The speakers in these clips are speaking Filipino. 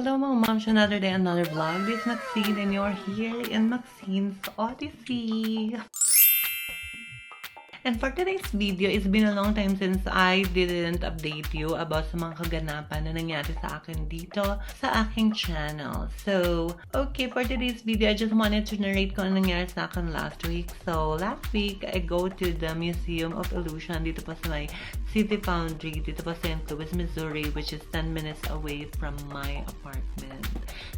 Hello mga moms, another day, another vlog. This is Maxine and you're here in Maxine's Odyssey. And for today's video, it's been a long time since I didn't update you about sa mga kaganapan na nangyari sa akin dito sa aking channel. So, okay, for today's video, I just wanted to narrate kung ano nangyari sa akin last week. So, last week, I go to the Museum of Illusion dito pa sa may City Foundry, dito pa sa St. Louis, Missouri, which is 10 minutes away from my apartment.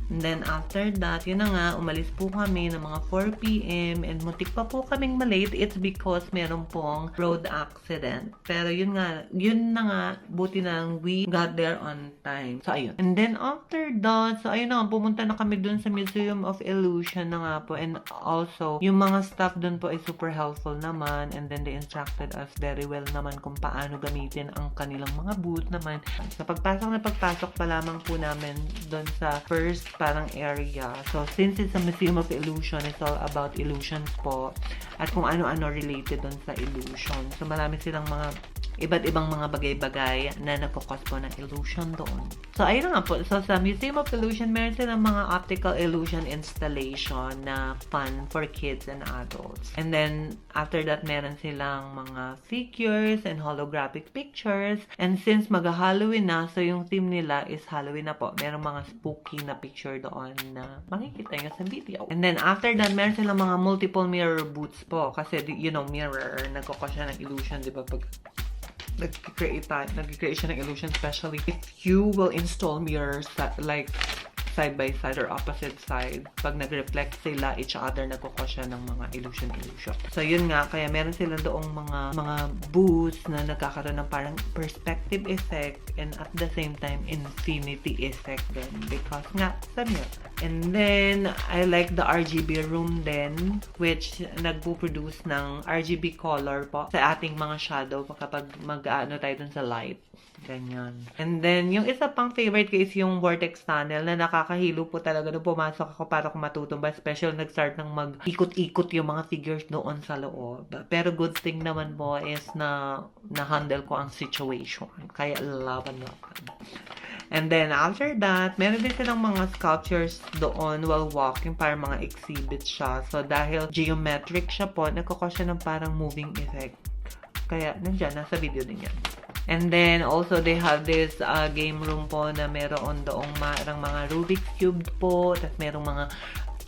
And then after that, yun na nga, umalis po kami ng mga 4 p.m. and muntik pa po kaming malate. It's because meron pong road accident. Pero yun na nga, buti na we got there on time. So ayun. And then after that, so ayun na nga, pumunta na kami dun sa Museum of Illusion na nga po. And also, yung mga staff dun po ay super helpful naman. And then they instructed us very well naman kung paano gamitin ang kanilang mga booth naman. So pagpasok pa lamang po namin dun sa first parang area. So, since it's a Museum of Illusion, it's all about illusions po. At kung ano-ano related dun sa illusion. So, marami silang mga iba't ibang mga bagay-bagay na nagkukos po ng illusion doon. So, ayun nga po. So, sa Museum of Illusion, meron silang mga optical illusion installation na fun for kids and adults. And then, after that, meron silang mga figures and holographic pictures. And since mag-Halloween na, so yung theme nila is Halloween na po. Meron mga spooky na picture doon na makikita nyo sa video. And then, after that, meron silang mga multiple mirror booths po. Kasi, you know, mirror, nagkukos siya ng illusion, di ba? Pag nag-create siya ng illusion, especially if you will install mirrors that, like side by side or opposite side. Pag nag-reflect sila each other, nagkukos siya ng mga illusion. So yun nga, kaya meron sila doong mga booths na nagkakaroon ng parang perspective effect and at the same time infinity effect din because nga sa mirror. And then I like the RGB room then, which nagpo-produce ng RGB color po sa ating mga shadow kapag mag-ano tayo dun sa light. Ganyan. And then, yung isa pang favorite ko is yung vortex tunnel na nakakahilo po talaga nung pumasok ako para kung matutumba. Special, nag-start ng mag-ikot-ikot yung mga figures doon sa loob. Pero good thing naman po is na-handle ko ang situation. Kaya laban. And then, after that, meron din silang mga sculptures doon while walking para mga exhibits siya. So, dahil geometric siya po, nagkukos siya ng parang moving effect. Kaya, nandiyan, nasa video din yan. And then, also, they have this game room po na meron doong mga Rubik's Cube po. Tapos, merong mga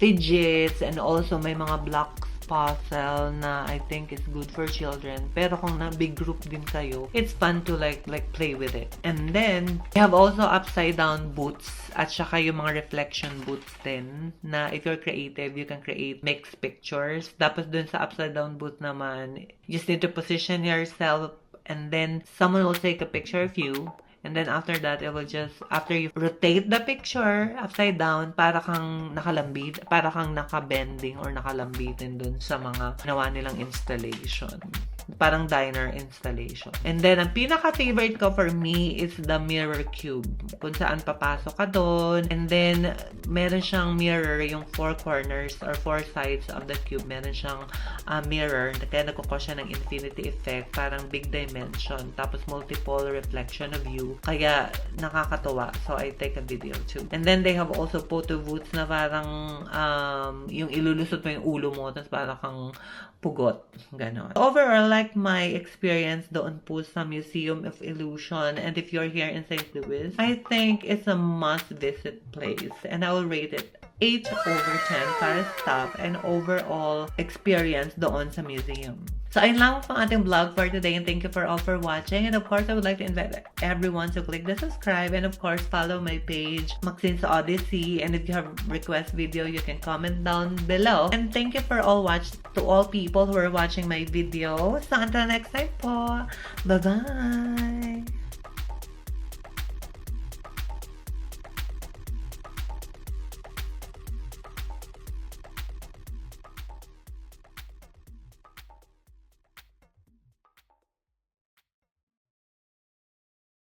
fidgets. And also, may mga blocks puzzle na I think is good for children. Pero kung na big group din kayo, it's fun to like play with it. And then, they have also upside down booths at saka yung mga reflection booths din na if you're creative, you can create mixed pictures. Tapos dun sa upside down booth naman, you just need to position yourself and then someone will take a picture of you. And then after that, it will just, after you rotate the picture upside down, para kang nakalambit, para kang nakabending or nakalambitin dun sa mga ginawa nilang installation. Parang diner installation. And then, ang pinaka-favorite ko for me is the mirror cube. Kung saan papasok ka doon. And then, meron siyang mirror, yung 4 corners or 4 sides of the cube. Meron siyang mirror. Kaya nagkukos siya ng infinity effect. Parang big dimension. Tapos, multiple reflection of you. Kaya, nakakatuwa. So, I take a video too. And then, they have also photo booths na parang yung ilulusot mo yung ulo mo. Tapos, parang kang pugot. Ganon. Overall, like my experience doon po sa Museum of Illusion, and if you're here in St. Louis, I think it's a must-visit place. And I will rate it 8/10 para staff and overall experience doon sa museum. So, ayun lang po ang ating vlog for today and thank you for all for watching. And of course, I would like to invite everyone to click the subscribe and of course, follow my page, Maxine's Odyssey. And if you have request video, you can comment down below. And thank you for all to all people who are watching my video. So, until next time po. Bye-bye!